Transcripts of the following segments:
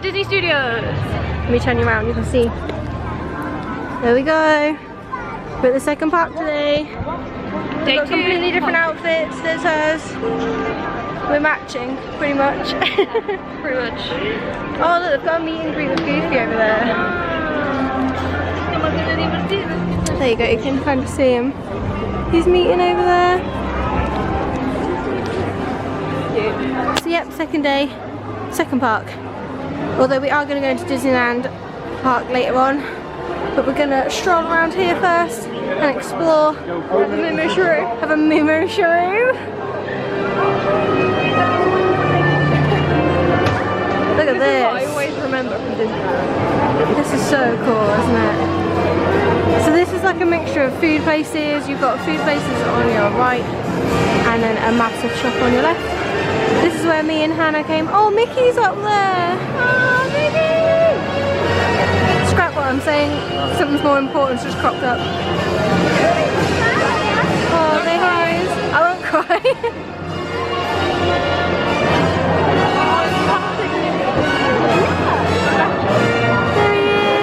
Disney Studios. Let me turn you around, you can see. There we go. We're at the second park today. We've got completely different outfits. There's hers. We're matching, pretty much. Pretty much. Oh look, they've got a meet and greet with Goofy over there. There you go, you can kind of see him. He's meeting over there. So yep, second day, second park. Although we are going to go into Disneyland Park later on, but we're going to stroll around here first and explore. Have a Momo Shrew. Have a Momo Shrew. Look at this. I always remember from Disneyland. This is so cool, isn't it? So this is like a mixture of food places. You've got food places on your right and then a massive shop on your left. This is where me and Hannah came. Oh, Mickey's up there. Oh, Mickey! Scrap what I'm saying. Something's more important just cropped up. Oh, there he is. I won't cry. There he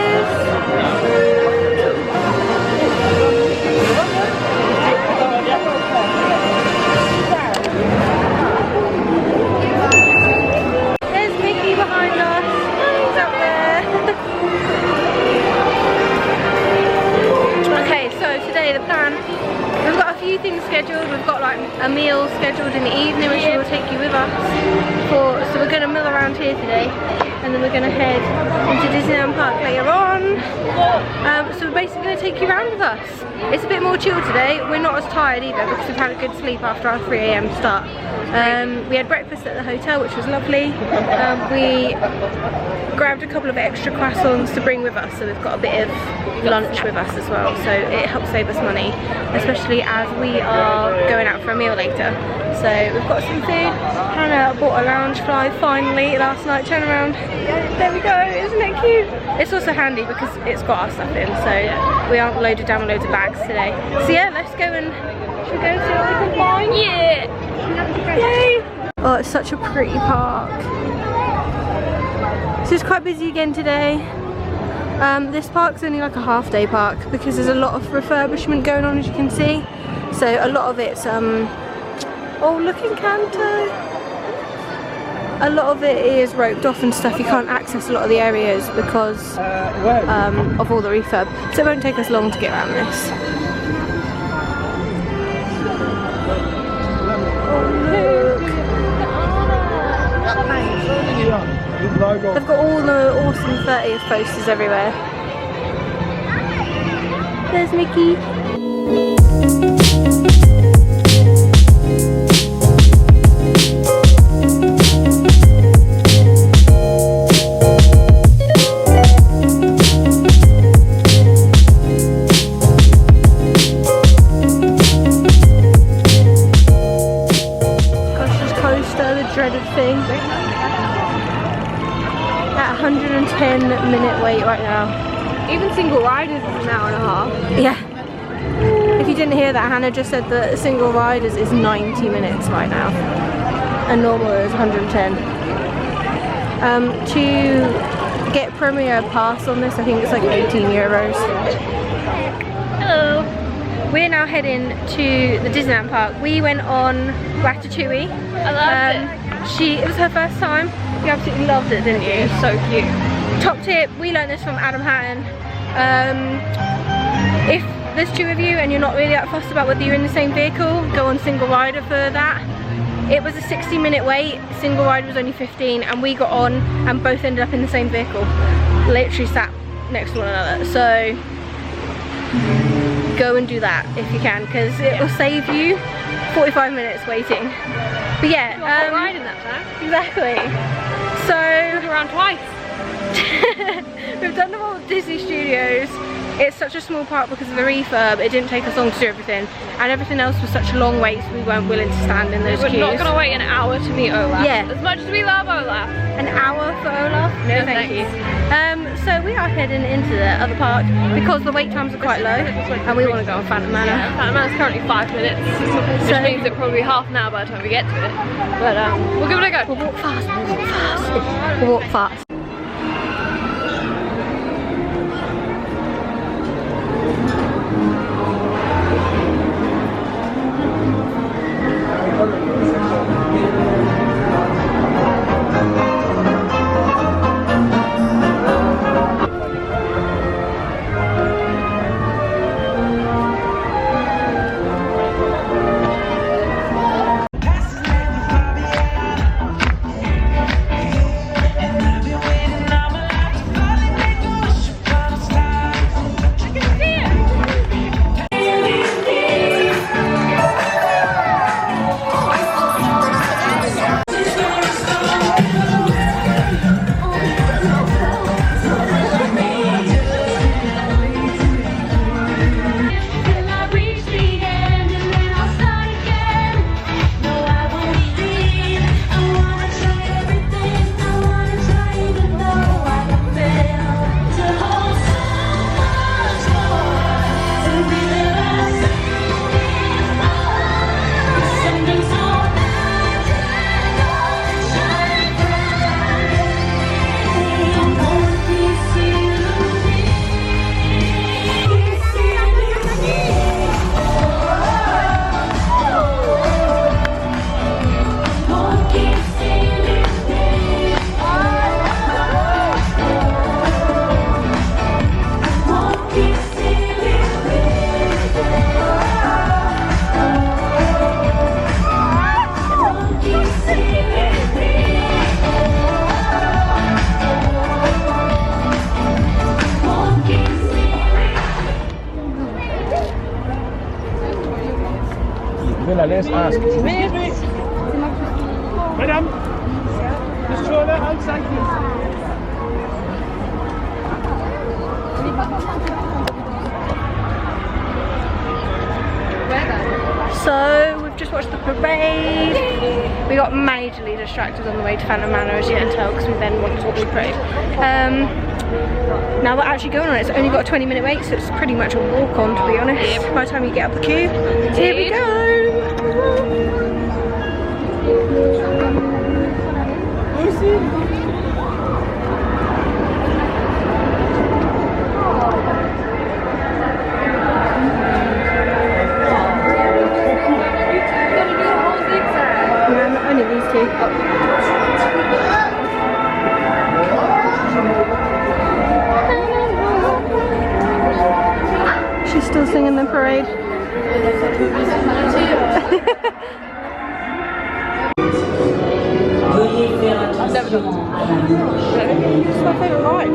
is. There's Mickey behind us. He's up there. Okay, so today the plan, we've got a few things scheduled. We've got like a meal scheduled in the evening which we will take you with us for. So we're going to mill around here today and then we're going to head into Disneyland Park later on. So we're basically going to take you around with us. It's a bit more chill today. We're not as tired either because we've had a good sleep after our 3 AM start. We had breakfast at the hotel which was lovely. We grabbed a couple of extra croissants to bring with us, so we've got a bit of lunch with us as well, so it helps save us money, especially as we are going out for a meal later. So we've got some food. Hannah bought a lounge fly finally last night. Turn around. There we go, isn't it cute? It's also handy because it's got our stuff in, so we aren't loaded down with loads of bags today. So yeah, let's go and should we go and see what we can find? Yeah! Yay! Oh, it's such a pretty park. So it's quite busy again today. This park's only like a half-day park because there's a lot of refurbishment going on, as you can see. So a lot of it's oh, look, Encanto. A lot of it is roped off and stuff. You can't access a lot of the areas because of all the refurb. So it won't take us long to get around this. They've got all the awesome 30th posters everywhere. There's Mickey. Gosh's coaster, the dreaded thing. At 110-minute wait right now. Even single riders is an hour and a half. Yeah. If you didn't hear that, Hannah just said that single riders is 90 minutes right now. And normal is 110. To get Premier Pass on this, I think it's like 18 euros. Hello. We're now heading to the Disneyland Park. We went on Ratatouille. I loved it. It was her first time. You absolutely loved it, didn't you? It was so cute. Top tip, we learned this from Adam Hatton. If there's 2 of you and you're not really that fussed about whether you're in the same vehicle, go on single rider for that. It was a 60-minute wait, single rider was only 15, and we got on and both ended up in the same vehicle. Literally sat next to one another. So go and do that if you can, because it will save you 45 minutes waiting. But yeah, riding that time. Exactly. So around twice. we've done the Walt Disney Studios. it's such a small park because of the refurb. It didn't take us long to do everything, and everything else was such a long wait, so we weren't willing to stand in those queues. We're not going to wait an hour to meet Olaf. Yeah. As much as we love Olaf. An hour for Olaf? No, thank you. So we are heading into the other park because the wait times are quite low, and we want to go on Phantom Manor. Yeah, Phantom Manor's currently 5 minutes, which means it'll probably be half an hour by the time we get to it. But we'll give it a go. We'll walk fast. We'll walk fast. We'll walk fast. Let's ask. Excuse me. Madam, the stroller outside, please. So we've just watched the parade. We got majorly distracted on the way to Phantom Manor, as you can tell, because we then wanted to watch the parade. Now we're actually going on it. It's only got a 20-minute wait, so it's pretty much a walk-on, to be honest. By the time you get up the queue, here we go. Only these two. She's still singing the parade. I've never done It's my favourite ride.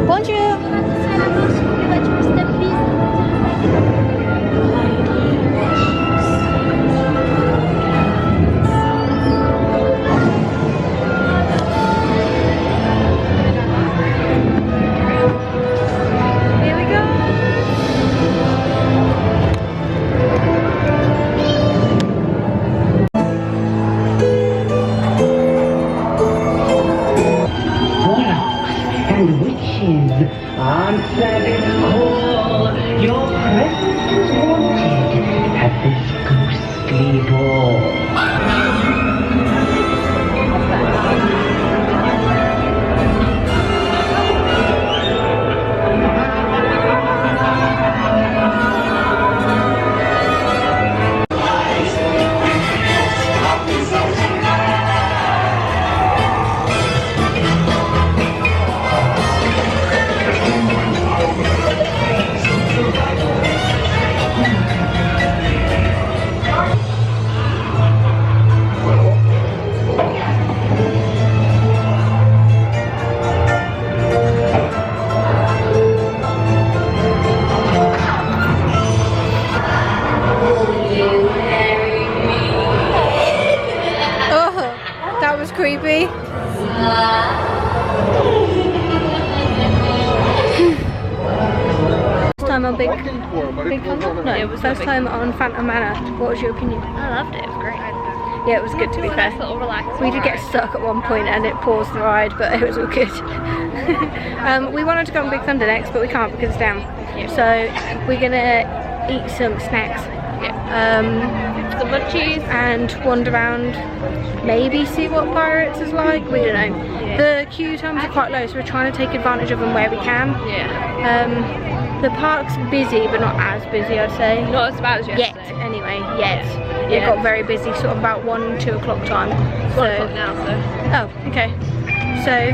Bonjour. Answering call, your presence is wanted at this ghostly ball. on Big Thunder? No, it was first time on Phantom Manor. What was your opinion? I loved it. It was great. Yeah, it was good to be fair. Nice little relaxed We did get stuck at one point and it paused the ride, but it was all good. We wanted to go on Big Thunder next, but we can't because it's down. So we're gonna eat some snacks. Some munchies and wander around, maybe see what Pirates is like, we don't know. The queue times are quite low, so we're trying to take advantage of them where we can. The park's busy, but not as busy, I'd say. Not as bad as yesterday. Yet, anyway, yet. It got very busy, sort of about 1-2 o'clock time. It's 1 o'clock now, so. Oh, okay. So,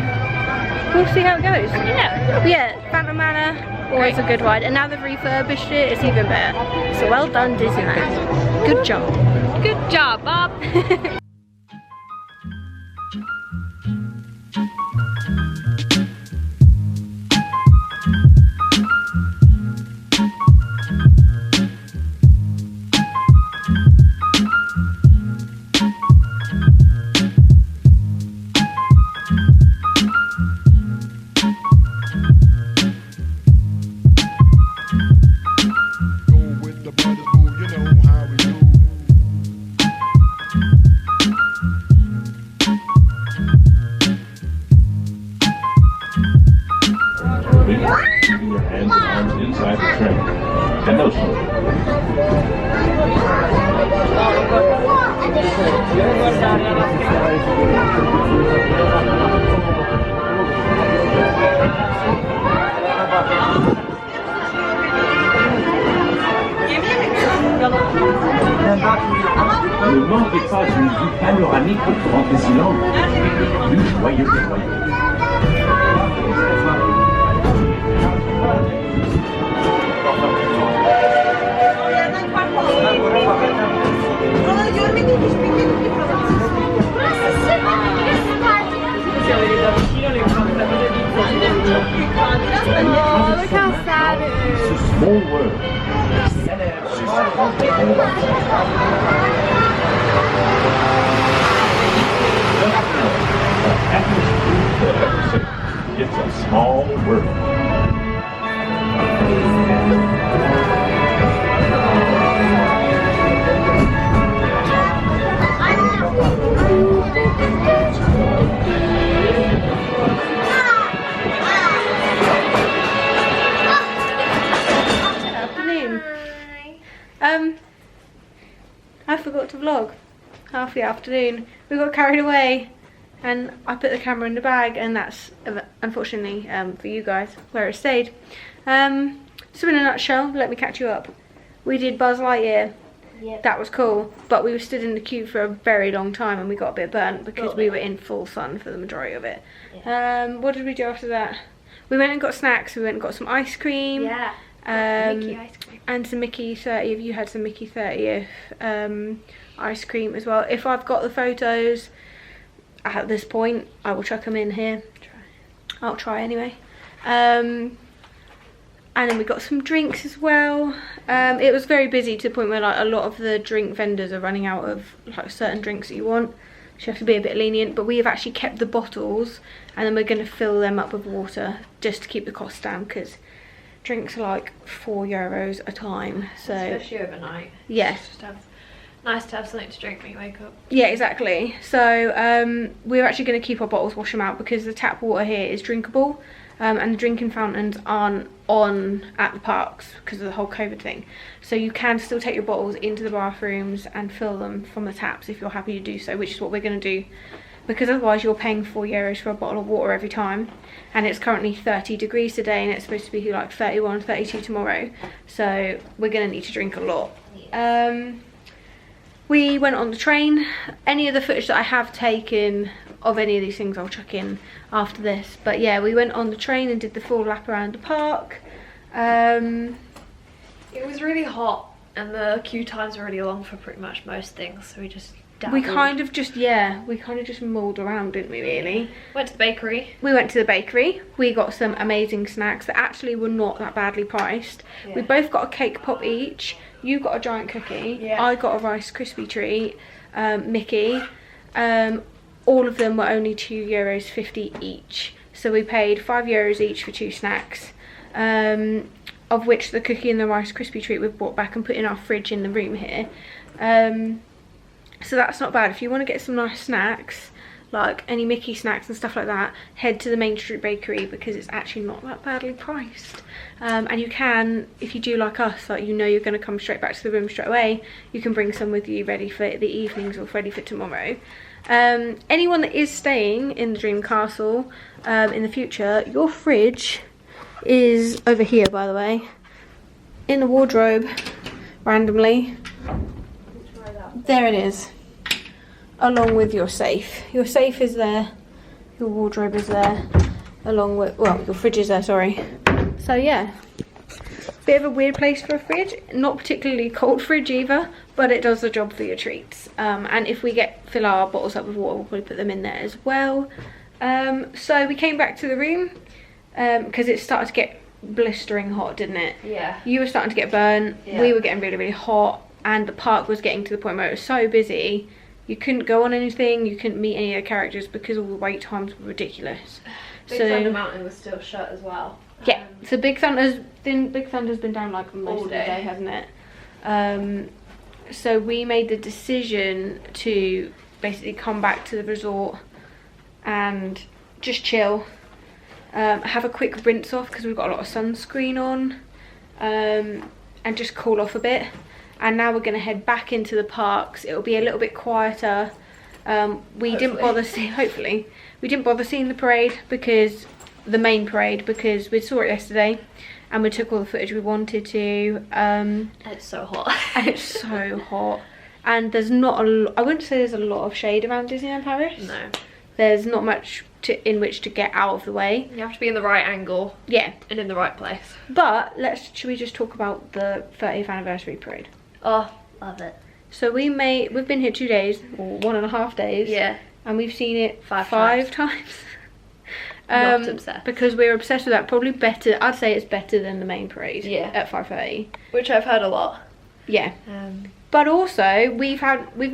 we'll see how it goes. Yeah. But yeah, Phantom Manor, always a good ride. And now they've refurbished it, it's even better. So well done, Disneyland. Good job. Good job, Bob. Ne manquez pas une vue panoramique au Grand Disneyland, plus joyeux que joyeux. Oh, look how sad it is. It's a small world. It's a small world. I forgot to vlog half the afternoon. We got carried away and I put the camera in the bag, and that's unfortunately for you guys where it stayed. So in a nutshell, let me catch you up. We did Buzz Lightyear. Yep. That was cool, but we were stood in the queue for a very long time and we got a bit burnt because we were in full sun for the majority of it. Yeah. What did we do after that? We went and got snacks. We went and got some ice cream. Yeah. Mickey ice cream. And some Mickey 30th. You had some Mickey 30th ice cream as well. If I've got the photos at this point, I will chuck them in here. I'll try anyway. And then we got some drinks as well. It was very busy to the point where like a lot of the drink vendors are running out of like certain drinks that you want. So you have to be a bit lenient, but we have actually kept the bottles and then we're going to fill them up with water just to keep the cost down, because drinks are like €4 a time. So especially overnight. Yeah. It's just nice to have something to drink when you wake up. Yeah, exactly. So we're actually going to keep our bottles, wash them out, because the tap water here is drinkable. And the drinking fountains aren't on at the parks because of the whole COVID thing. So you can still take your bottles into the bathrooms and fill them from the taps if you're happy to do so, which is what we're going to do. Because otherwise you're paying €4 for a bottle of water every time. And it's currently 30 degrees today and it's supposed to be like 31, 32 tomorrow. So we're going to need to drink a lot. We went on the train. Any of the footage that I have taken of any of these things I'll chuck in after this. But yeah, we went on the train and did the full lap around the park. It was really hot and the queue times were really long for pretty much most things, so we just dabbled. We kind of just mulled around, didn't we, really? Went to the bakery. We went to the bakery. We got some amazing snacks that actually were not that badly priced. Yeah. We both got a cake pop each. You got a giant cookie. Yeah. I got a Rice Krispie treat. Mickey. All of them were only €2.50 each. So we paid €5 each for 2 snacks. of which the cookie and the Rice Krispie treat we've brought back and put in our fridge in the room here. So that's not bad. If you want to get some nice snacks, like any Mickey snacks and stuff like that, head to the Main Street Bakery because it's actually not that badly priced. And you can, if you do like us, like you know you're going to come straight back to the room straight away, you can bring some with you ready for the evenings or ready for tomorrow. Anyone that is staying in the Dream Castle in the future, your fridge is over here, by the way, in the wardrobe, randomly. There it is, along with your safe. Your safe is there, your wardrobe is there, along with, well, your fridge is there, sorry. So yeah, bit of a weird place for a fridge. Not particularly cold fridge either, but it does the job for your treats. And if we fill our bottles up with water, we'll probably put them in there as well. So we came back to the room because it started to get blistering hot, didn't it? Yeah. You were starting to get burnt, Yeah. we were getting really, really hot, and the park was getting to the point where it was so busy you couldn't go on anything, you couldn't meet any of the characters because all the wait times were ridiculous. Big Thunder Mountain was still shut as well. Yeah, so Big Thunder's been down like most of the day, hasn't it? So we made the decision to basically come back to the resort and just chill, have a quick rinse off because we've got a lot of sunscreen on, and just cool off a bit. And now we're going to head back into the parks. It'll be a little bit quieter. We didn't bother seeing, hopefully, we didn't bother seeing the parade, because the main parade, because we saw it yesterday and we took all the footage we wanted to. It's so hot. And it's so hot. And there's not I wouldn't say there's a lot of shade around Disneyland Paris. No. There's not much in which to get out of the way. You have to be in the right angle. Yeah. And in the right place. But should we just talk about the 30th anniversary parade? Oh, love it. So we've been here 2 days, or 1.5 days. Yeah. And we've seen it five times. Not obsessed. Because we're obsessed with that. Probably better, I'd say it's better than the main parade. Yeah. At 5:30. Which I've heard a lot. Yeah. But also, we've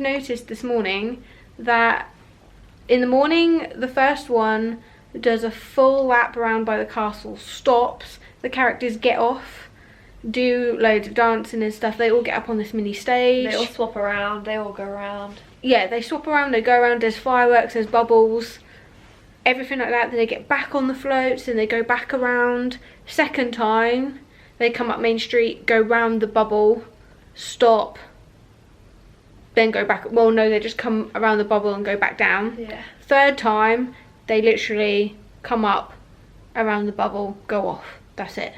noticed this morning that in the morning, the first one does a full lap around by the castle, stops, the characters get off, do loads of dancing and stuff. They all get up on this mini stage. They all swap around, they all go around. Yeah, they swap around, they go around, there's fireworks, there's bubbles, everything like that. Then they get back on the floats and they go back around. Second time, they come up Main Street, go round the bubble, stop, then go back. Well, no, they just come around the bubble and go back down. Yeah. Third time, they literally come up around the bubble, go off. That's it.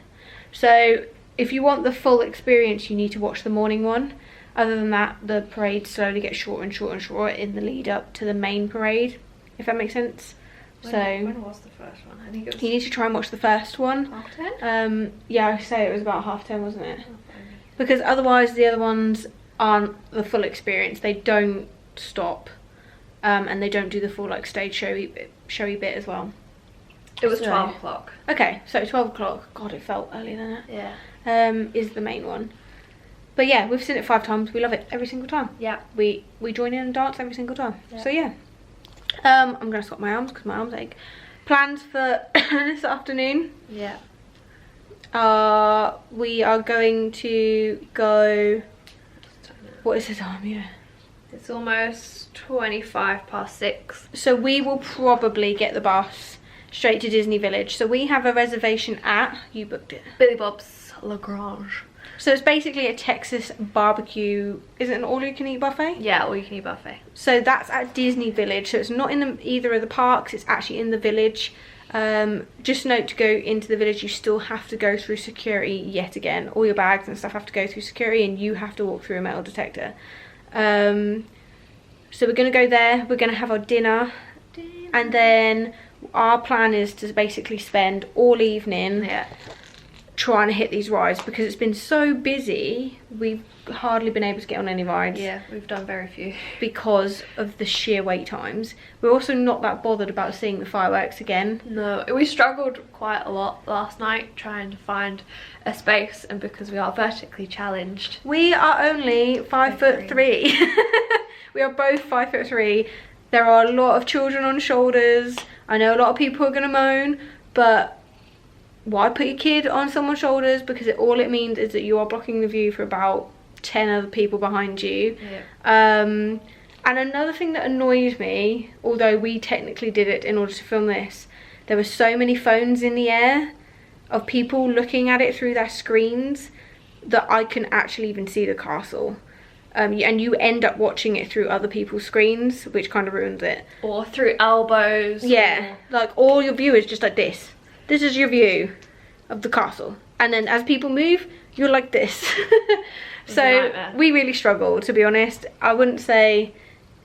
So if you want the full experience, you need to watch the morning one. Other than that, the parade slowly gets shorter and shorter and shorter in the lead up to the main parade, if that makes sense. When was the first one? I think it was... You need to try and watch the first one. 10:30? Yeah, I say it was about 10:30, wasn't it? Because otherwise the other ones aren't the full experience. They don't stop, and they don't do the full like stage showy bit as well. It was 12 o'clock. Okay, so 12 o'clock. God, it felt earlier than that. Yeah. Is the main one. But yeah, we've seen it 5 times. We love it every single time. Yeah. We join in and dance every single time. Yeah. So yeah. I'm gonna swap my arms because my arms ache. Plans for this afternoon. Yeah. We are going to go. What is the time? Yeah. It's almost 6:25. So we will probably get the bus straight to Disney Village. So we have a reservation at, you booked it, Billy Bob's Lagrange. So it's basically a Texas barbecue. Is it an all-you-can-eat buffet? Yeah, all-you-can-eat buffet. So that's at Disney Village. So it's not in either of the parks. It's actually in the village. Just note, to go into the village, you still have to go through security yet again. All your bags and stuff have to go through security, and you have to walk through a metal detector. So we're going to go there. We're going to have our dinner. And then our plan is to basically spend all evening trying to hit these rides, because it's been so busy. We've hardly been able to get on any rides. Yeah, we've done very few. Because of the sheer wait times. We're also not that bothered about seeing the fireworks again. No, we struggled quite a lot last night trying to find a space, and because we are vertically challenged. We are only 5'3". We are both 5'3". There are a lot of children on shoulders. I know a lot of people are going to moan, but why put your kid on someone's shoulders, because all it means is that you are blocking the view for about 10 other people behind you. And another thing that annoyed me, although we technically did it in order to film this, there were so many phones in the air of people looking at it through their screens that I couldn't actually even see the castle. And you end up watching it through other people's screens, which kind of ruins it. Or through elbows. Yeah, like all your view is just like this. This is your view of the castle. And then as people move, you're like this. So we really struggled, to be honest. I wouldn't say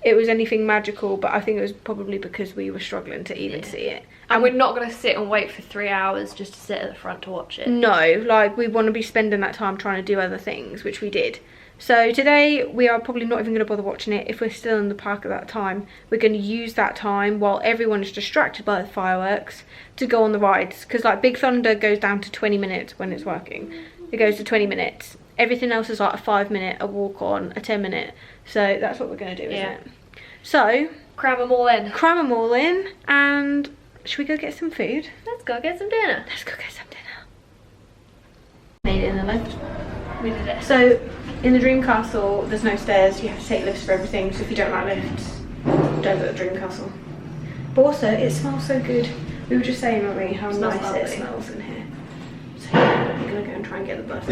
it was anything magical, but I think it was probably because we were struggling to even see it. And we're not going to sit and wait for 3 hours just to sit at the front to watch it. No, like we want to be spending that time trying to do other things, which we did. So today we are probably not even going to bother watching it. If we're still in the park at that time, we're going to use that time while everyone is distracted by the fireworks to go on the rides. Because like Big Thunder goes down to 20 minutes when it's working. It goes to 20 minutes. Everything else is like a 5 minute, a walk on, a 10 minute. So that's what we're going to do, isn't it? So cram them all in. Cram them all in, and should we go get some food? Let's go get some dinner. Let's go get some dinner. Made it in the lift. We did it. So in the Dream Castle, there's no stairs. You have to take lifts for everything. So if you don't like lifts, don't go to the Dream Castle. But also, it smells so good. We were just saying, weren't we, how nice it smells in here. So yeah, we're gonna go and try and get the bus.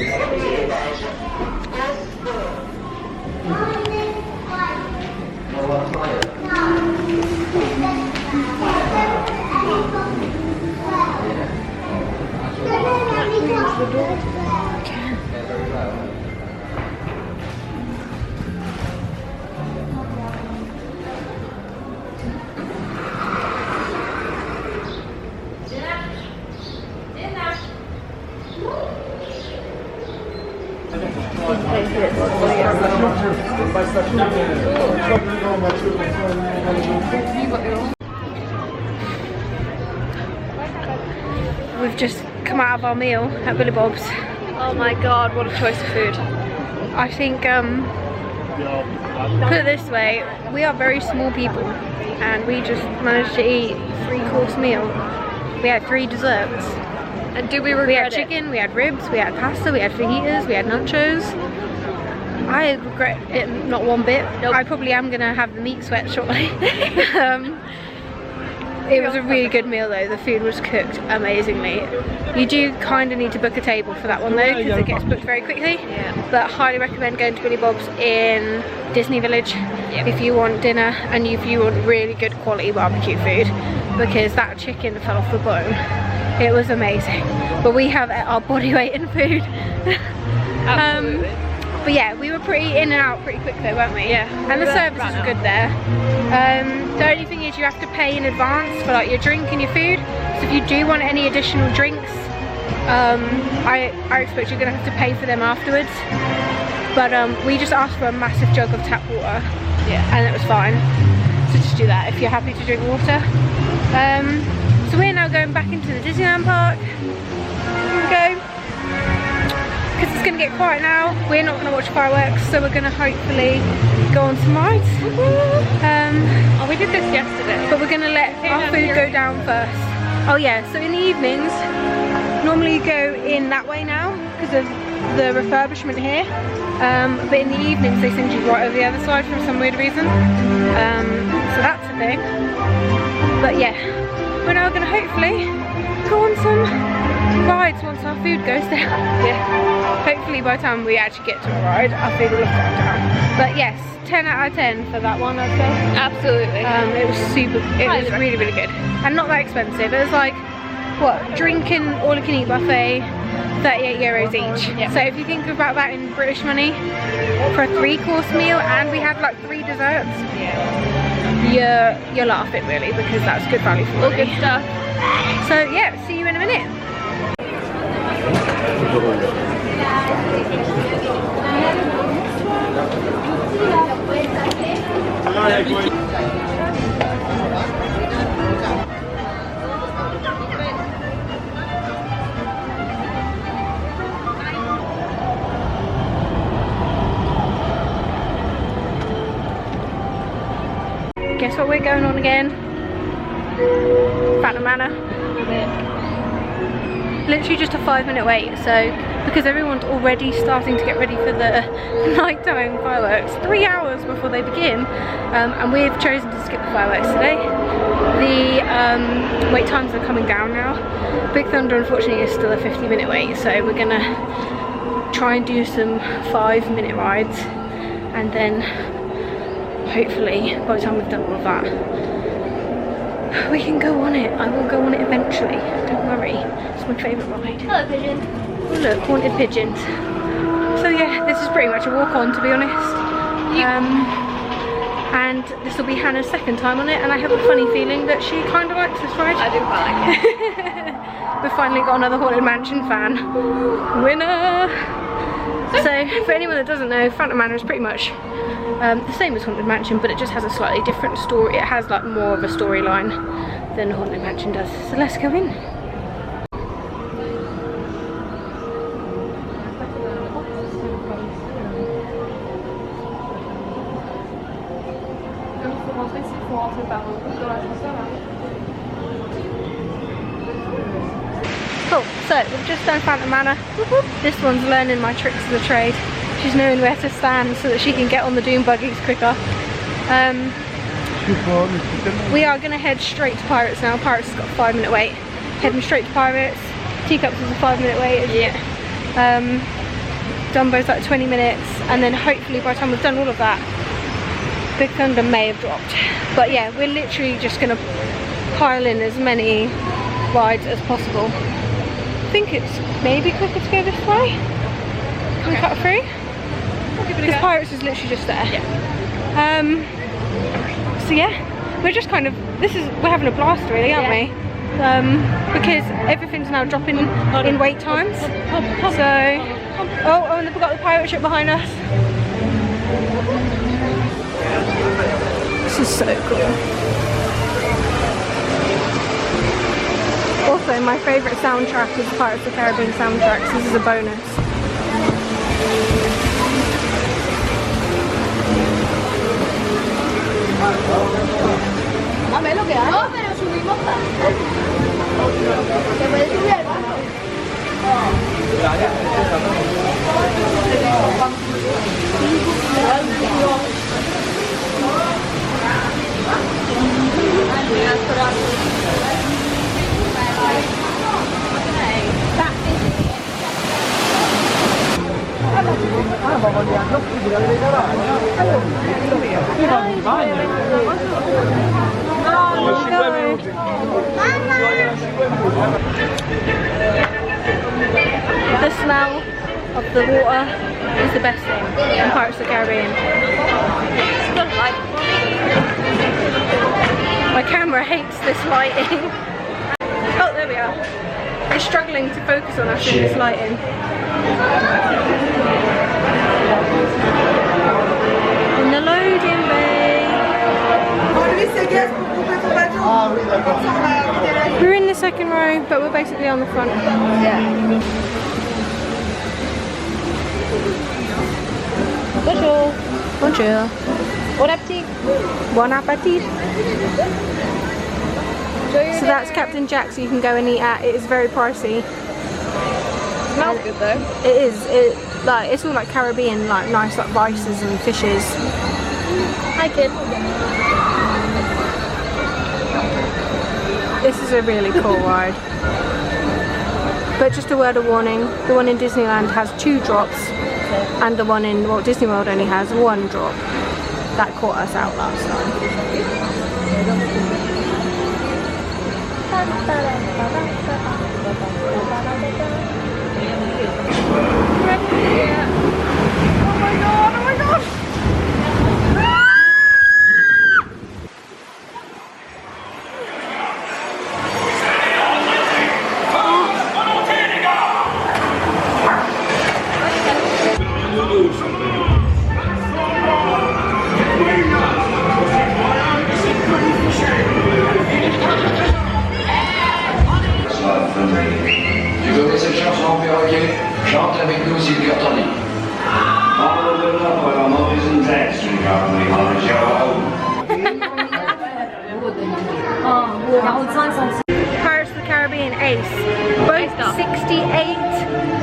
We've just come out of our meal at Billy Bob's. Oh my god, what a choice of food. I think, put it this way, we are very small people and we just managed to eat a 3-course meal. We had 3 desserts. And do we regret We had it? chicken, we had ribs, we had pasta, we had fajitas, we had nachos. I regret it not one bit. Nope. I probably am going to have the meat sweat shortly. It was a really good meal though. The food was cooked amazingly. You do kind of need to book a table for that one though, because it gets booked very quickly. Yeah. But highly recommend going to Billy Bob's in Disney Village if you want dinner and if you want really good quality barbecue food, because that chicken fell off the bone. It was amazing. But we have our body weight in food. Absolutely. But yeah, we were pretty in and out pretty quick though, weren't we? Yeah. And the service was good there. The only thing is you have to pay in advance for like your drink and your food. So if you do want any additional drinks, I expect you're gonna have to pay for them afterwards. But we just asked for a massive jug of tap water. Yeah. And it was fine. So just do that if you're happy to drink water. So we're now going back into the Disneyland park. Here we go. Because it's going to get quiet now, we're not going to watch fireworks, so we're going to hopefully go on some rides. Oh, we did this yesterday. But we're going to let our food go down first. Oh yeah, so in the evenings, normally you go in that way now because of the refurbishment here. But in the evenings they send you right over the other side for some weird reason. So that's a thing. But yeah, we're now going to hopefully go on some rides once our food goes down. Yeah. Hopefully by the time we actually get to a ride, our food will have gone down. But yes, 10 out of 10 for that one, I'd say. Absolutely. It was super, it was really, really good. And not that expensive. It was like, what, drink and all you can eat buffet, 38 euros each. Yep. So if you think about that in British money, for a 3-course meal, and we had like 3 desserts, you're laughing really, because that's good value for money. All good stuff. So yeah, see you in a minute. Guess what we're going on again? Manor. literally just a 5-minute wait. So because everyone's already starting to get ready for the nighttime fireworks 3 hours before they begin, and we've chosen to skip the fireworks today. The wait times are coming down now. Big Thunder unfortunately is still a 50-minute wait, so we're gonna try and do some 5-minute rides, and then hopefully by the time we've done all of that we can go on it. I will go on it eventually, don't worry. It's my favourite ride. Hello, pigeon. Oh look, haunted pigeons. So yeah, this is pretty much a walk on, to be honest. And this will be Hannah's second time on it, and I have a funny feeling that she kind of likes this ride. I do quite like it. We've finally got another Haunted Mansion fan. Winner! So for anyone that doesn't know, Phantom Manor is pretty much the same as Haunted Mansion, but it just has a slightly different story. It has like more of a storyline than Haunted Mansion does. So let's go in. Cool, so we've just done Phantom Manor. This one's learning my tricks of the trade. She's knowing where to stand so that she can get on the doom buggies quicker. We are going to head straight to Pirates now. Pirates has got a 5-minute wait. Heading straight to Pirates. Teacups is a 5-minute wait, isn't it? Dumbo's like 20 minutes, and then hopefully by the time we've done all of that, Big Thunder may have dropped. But yeah, we're literally just going to pile in as many rides as possible. I think it's maybe quicker to go this way. Can we cut through? Because Pirates is literally just there. Yeah. So yeah, we're just kind of, we're having a blast really, aren't we? Because everything's now dropping in wait times. So, oh, and we've got the pirate ship behind us. This is so cool. Also, my favourite soundtrack is the Pirates of the Caribbean soundtrack, so this is a bonus. A ver lo que hay. No, pero subimos tanto. ¿Te puedes subir al barco? The smell of the water is the best thing in Pirates of the Caribbean. My camera hates this lighting. Oh, there we are. It's struggling to focus on us in this lighting. In the loading bay. We're in the second row, but we're basically on the front. Yeah. Bonjour. Bonjour. Bon appétit. Bon appetit. So that's Captain Jack, so you can go and eat at. It is very pricey. Smells good though. It is. It's all like Caribbean, like nice like rices and fishes. Hi kid. This is a really cool ride. But just a word of warning, the one in Disneyland has 2 drops, and the one in Walt Disney World only has 1 drop. That caught us out last time. Tu connais cette chanson en perroquet? Chante avec nous si le cœur t'en dit. Pirates of the Caribbean Ace. Both stuff. 68.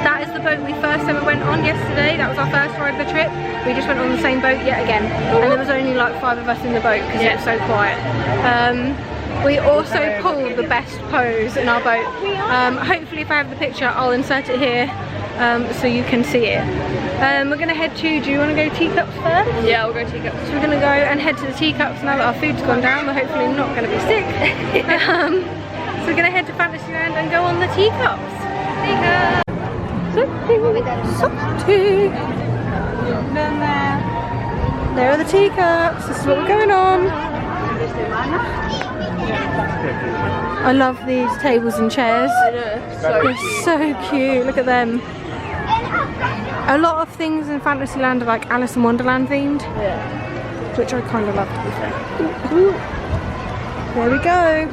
That is the boat we first ever went on yesterday. That was our first ride of the trip. We just went on the same boat yet again. And there was only like 5 of us in the boat because it was so quiet. We also pulled the best pose in our boat. Hopefully if I have the picture, I'll insert it here so you can see it. We're gonna head to, do you wanna go Teacups first? Yeah, we'll go Teacups. So we're gonna go and head to the Teacups now that our food's gone down. We're hopefully not gonna be sick. So we're gonna head to Fantasyland and go on the Teacups. Something. There are the Teacups. This is what we're going on. I love these tables and chairs. They're so cute. Look at them. A lot of things in Fantasyland are like Alice in Wonderland themed, which I kind of love, to be fair. There we go.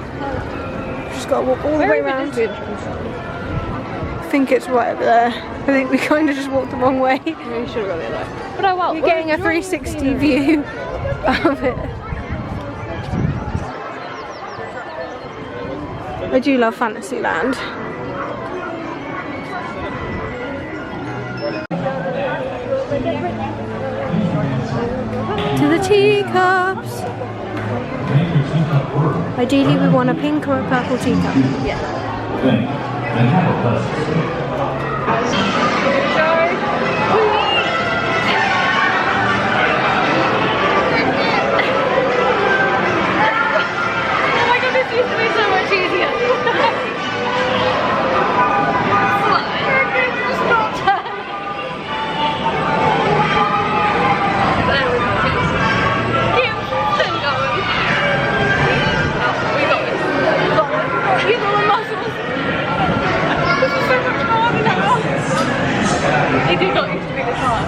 Just got to walk all the way around. I think it's right over there. I think we kind of just walked the wrong way. You should have gone the other way. But I will. You're getting a 360 view of it. I do love Fantasyland. To the Teacups. Ideally we want a pink or a purple teacup. Yeah. They did not used to be this hard.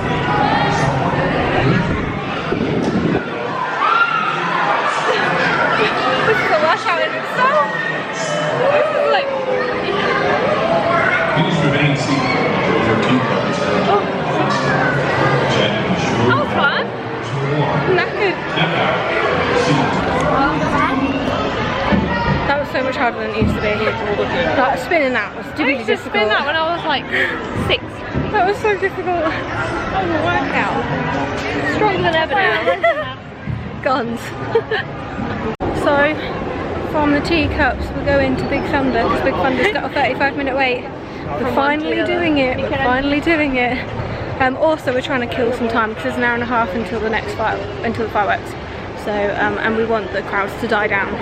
This is a rush hour in itself. This is like... Please remain seated with your teacups. That was fun. Knackered. That was so much harder than it used to be. Like spinning that was I really used to difficult. spin that when I was like 6. That was so difficult. That was a workout. Stronger than ever now. Guns. So, from the Teacups, we're going to Big Thunder because Big Thunder's got a 35-minute wait. We're finally doing it. We're finally doing it. Also, we're trying to kill some time because there's an hour and a half until the next until the fireworks. So, and we want the crowds to die down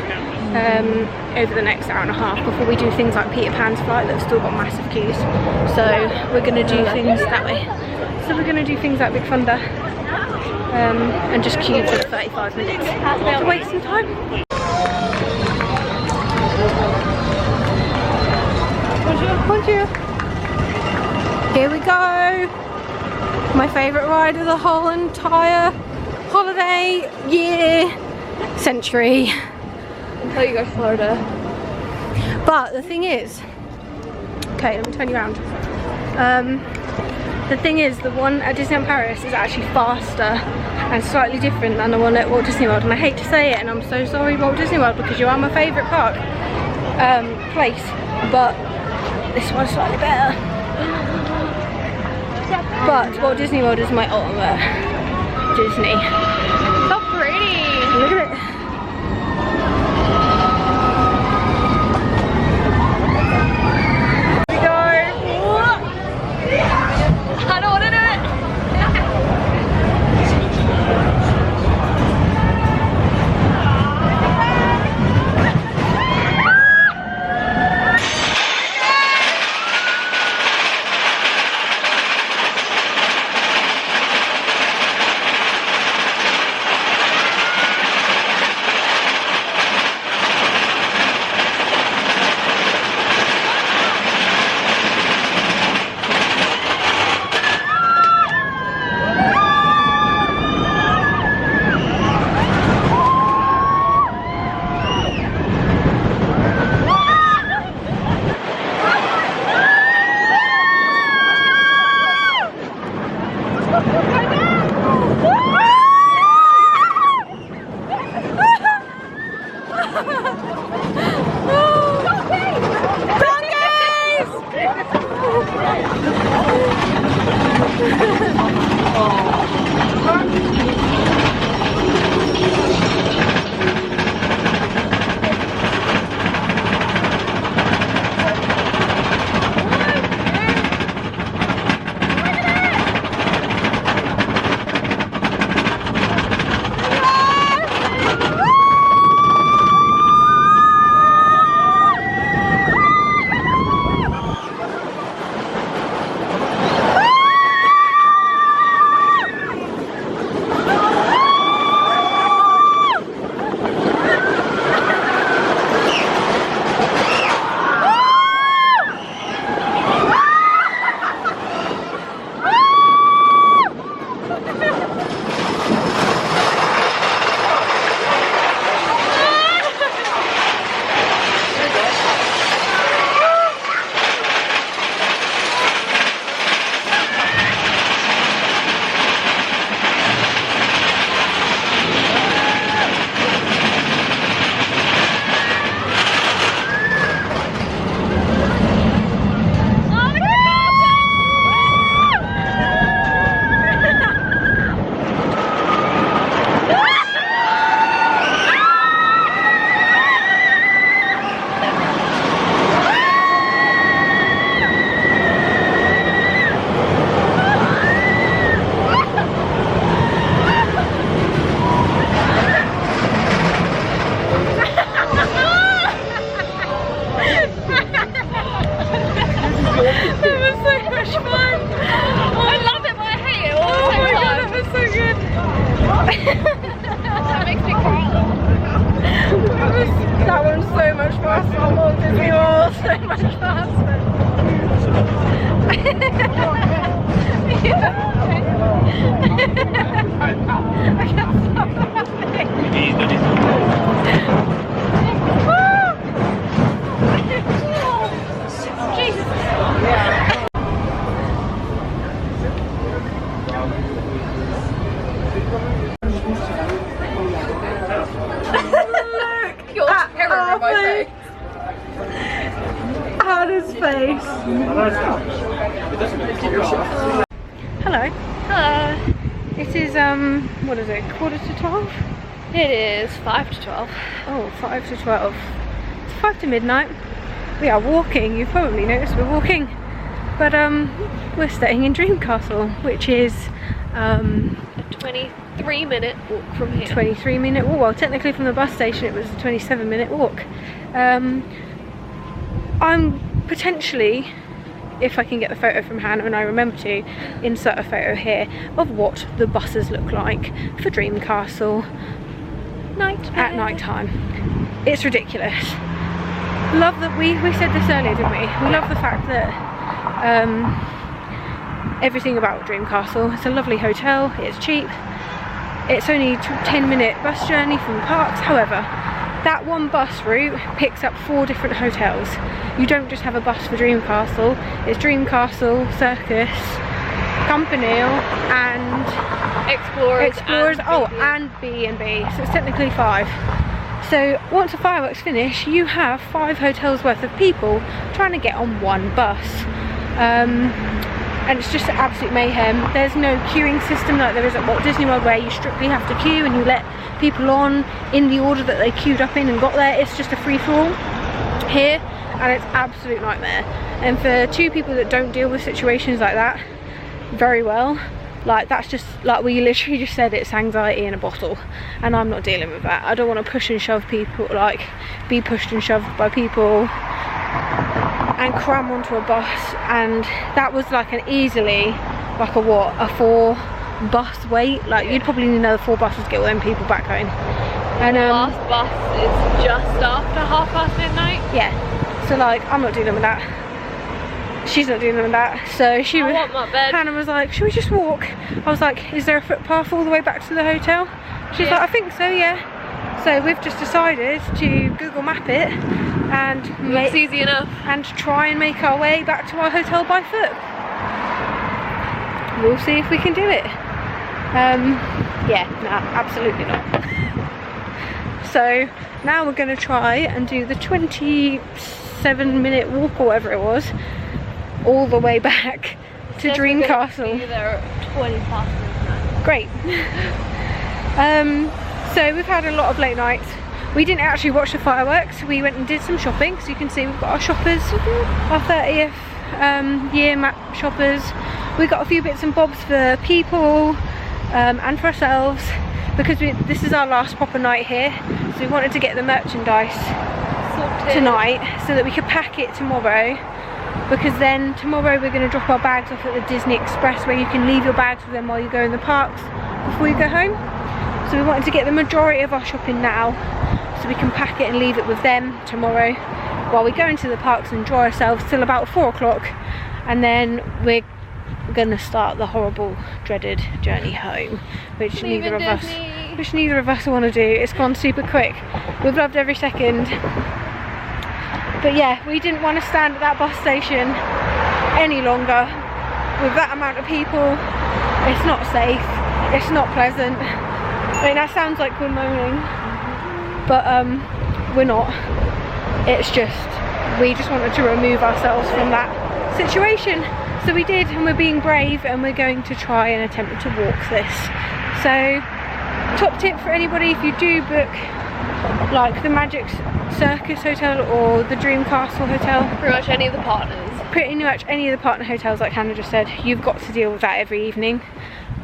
over the next hour and a half before we do things like Peter Pan's flight that's still got massive queues. So we're going to do things that way. So we're going to do things like Big Thunder and just queue for 35 minutes to wait some time. Bonjour. Here we go. My favourite ride of the whole entire holiday, year, century. Until you go to Florida. But the thing is, okay, let me turn you around. The thing is, the one at Disneyland Paris is actually faster and slightly different than the one at Walt Disney World. And I hate to say it, and I'm so sorry, Walt Disney World, because you are my favourite park place. But this one's slightly better. But Walt Disney World is my ultimate Disney. So pretty. Look at it. I don't want to do it. Hannah's face. Hello. Hello. It is what is it? 11:45? It is 5 to 12. Oh, 5 to 12. It's 5 to midnight. We are walking. You've probably noticed we're walking, but we're staying in Dreamcastle, which is A 23-minute walk from here. 23-minute walk. Well, technically from the bus station it was a 27-minute walk. I'm potentially, if I can get the photo from Hannah and I remember to, insert a photo here of what the buses look like for Dreamcastle at night time. It's ridiculous. Love that we said this earlier, didn't we? We love the fact that everything about Dreamcastle. It's a lovely hotel, it's cheap, it's only a 10-minute bus journey from the parks. However, that one bus route picks up 4 different hotels. You don't just have a bus for Dreamcastle, it's Dreamcastle, Circus, Campanile and Explorers and B&B, so it's technically 5. So once the fireworks finish, you have 5 hotels worth of people trying to get on one bus. And it's just absolute mayhem. There's no queuing system like there is at Walt Disney World, where you strictly have to queue and you let people on in the order that they queued up in and got there. It's just a free-for-all here, and it's absolute nightmare. And for 2 people that don't deal with situations like that very well, like that's just like we literally just said, it's anxiety in a bottle, and I'm not dealing with that. I don't want to push and shove people, like be pushed and shoved by people and cram onto a bus. And that was like an easily like a 4 bus wait. Like you'd probably need another 4 buses to get all them people back home. And the last bus is just after midnight. Yeah, so like I'm not dealing with that. She's not dealing with that. So she was, Hannah was like, should we just walk? I was like, is there a footpath all the way back to the hotel? She's like, I think so, yeah. So we've just decided to Google Map it and it's easy enough, and try and make our way back to our hotel by foot. We'll see if we can do it. Yeah, nah, absolutely not. So now we're going to try and do the 27-minute walk or whatever it was, all the way back to Dreamcastle. Be there at 20 past midnight. Great. So we've had a lot of late nights. We didn't actually watch the fireworks. We went and did some shopping. So you can see we've got our shoppers, our 30th year map shoppers. We got a few bits and bobs for people and for ourselves, because this is our last proper night here. So we wanted to get the merchandise tonight so that we could pack it tomorrow, because then tomorrow we're going to drop our bags off at the Disney Express, where you can leave your bags with them while you go in the parks before you go home. So we wanted to get the majority of our shopping now, so we can pack it and leave it with them tomorrow while we go into the parks and enjoy ourselves till about 4 o'clock, and then we're gonna start the horrible dreaded journey home, which neither of us want to do. It's gone super quick. We've loved every second, but yeah, we didn't want to stand at that bus station any longer with that amount of people. It's not safe, it's not pleasant. I mean, that sounds like we're moaning, but we're not. It's just, we just wanted to remove ourselves from that situation. So we did, and we're being brave, and we're going to try and attempt to walk this. So, top tip for anybody, if you do book like the Magic Circus Hotel or the Dreamcastle Hotel, pretty much any of the partner hotels, like Hannah just said, you've got to deal with that every evening.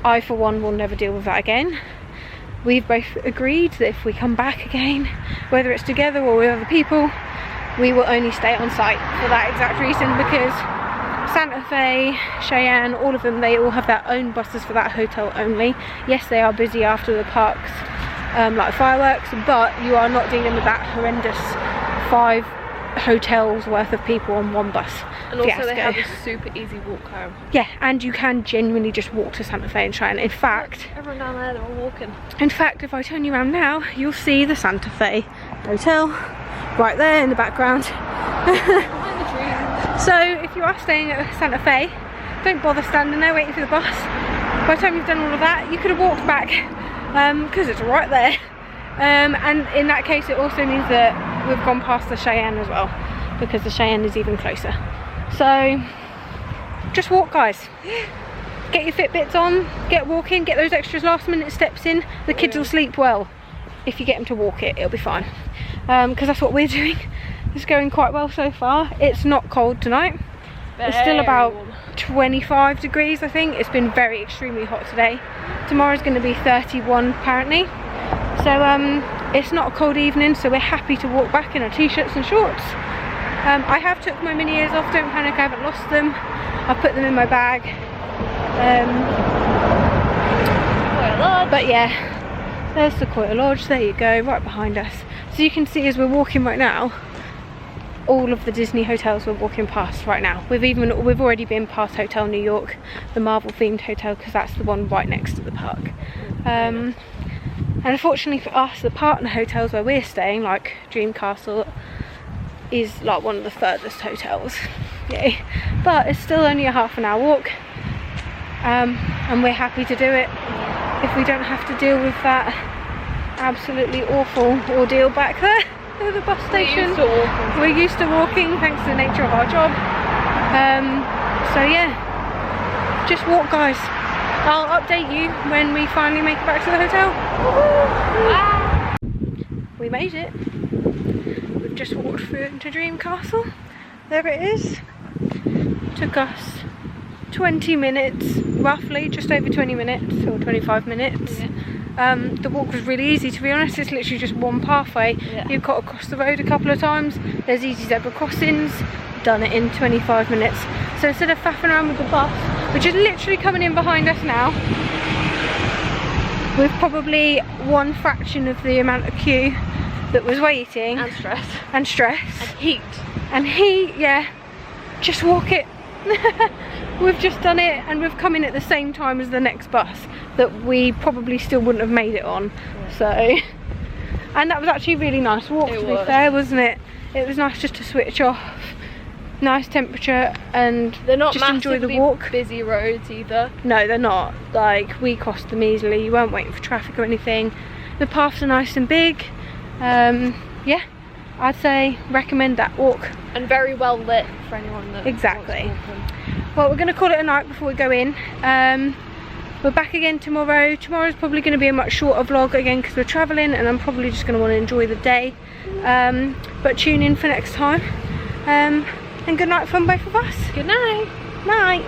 I for one will never deal with that again. We've both agreed that if we come back again, whether it's together or with other people, we will only stay on site for that exact reason, because Santa Fe, Cheyenne, all of them, they all have their own buses for that hotel only. Yes, they are busy after the parks, like fireworks, but you are not dealing with that horrendous 5 hotels worth of people on one bus. And also fiasco. they have a super easy walk home. Yeah, and you can genuinely just walk to Santa Fe and China. In fact, Everyone down there, they're all walking. in fact, if I turn you around now, you'll see the Santa Fe Hotel right there in the background. So if you are staying at Santa Fe, don't bother standing there waiting for the bus. By the time you've done all of that, you could have walked back, because it's right there. And in that case, it also means that we've gone past the Cheyenne as well, because the Cheyenne is even closer. So just walk, guys. Get your Fitbits on, get walking, get those extras last minute steps in. The kids will sleep well if you get them to walk it, it'll be fine. Because that's what we're doing. It's going quite well so far. It's not cold tonight. It's still about 25 degrees, I think. It's been very extremely hot today. Tomorrow's going to be 31 apparently. So it's not a cold evening, so we're happy to walk back in our t-shirts and shorts. I have took my mini ears off, don't panic, I haven't lost them. I've put them in my bag. But yeah, there's the Sequoia Lodge, there you go, right behind us. So you can see as we're walking right now, all of the Disney hotels we're walking past right now. We've already been past Hotel New York, the Marvel themed hotel, because that's the one right next to the park. And unfortunately for us, the partner hotels where we're staying, like Dream Castle, is like one of the furthest hotels. Yay. But it's still only a half-an-hour walk, and we're happy to do it if we don't have to deal with that absolutely awful ordeal back there at the bus station. We're used to walking thanks to the nature of our job. So yeah, just walk, guys. I'll update you when we finally make it back to the hotel. We made it. We've just walked through into Dream Castle. There it is. Took us 20 minutes, roughly, just over 20 minutes or 25 minutes. Yeah. The walk was really easy, to be honest. It's literally just one pathway. Yeah. You've got across the road a couple of times. There's easy zebra crossings. Done it in 25 minutes. So instead of faffing around with the bus, which is literally coming in behind us now, with probably one fraction of the amount of queue that was waiting. And stress. And stress. And heat. And heat, yeah. Just walk it. We've just done it, and we've come in at the same time as the next bus that we probably still wouldn't have made it on. Yeah. So, and that was actually a really nice walk, to be fair, wasn't it? It was nice just to switch off. Nice temperature, and they're not just enjoy the walk. Busy roads either. No, they're not. Like, we crossed them easily. You weren't waiting for traffic or anything. The paths are nice and big. Yeah, I'd say recommend that walk. And very well lit for anyone that exactly. Well, we're going to call it a night before we go in. We're back again tomorrow. Tomorrow's probably going to be a much shorter vlog again because we're travelling, and I'm probably just going to want to enjoy the day. But tune in for next time. And good night from both of us. Good night. Night.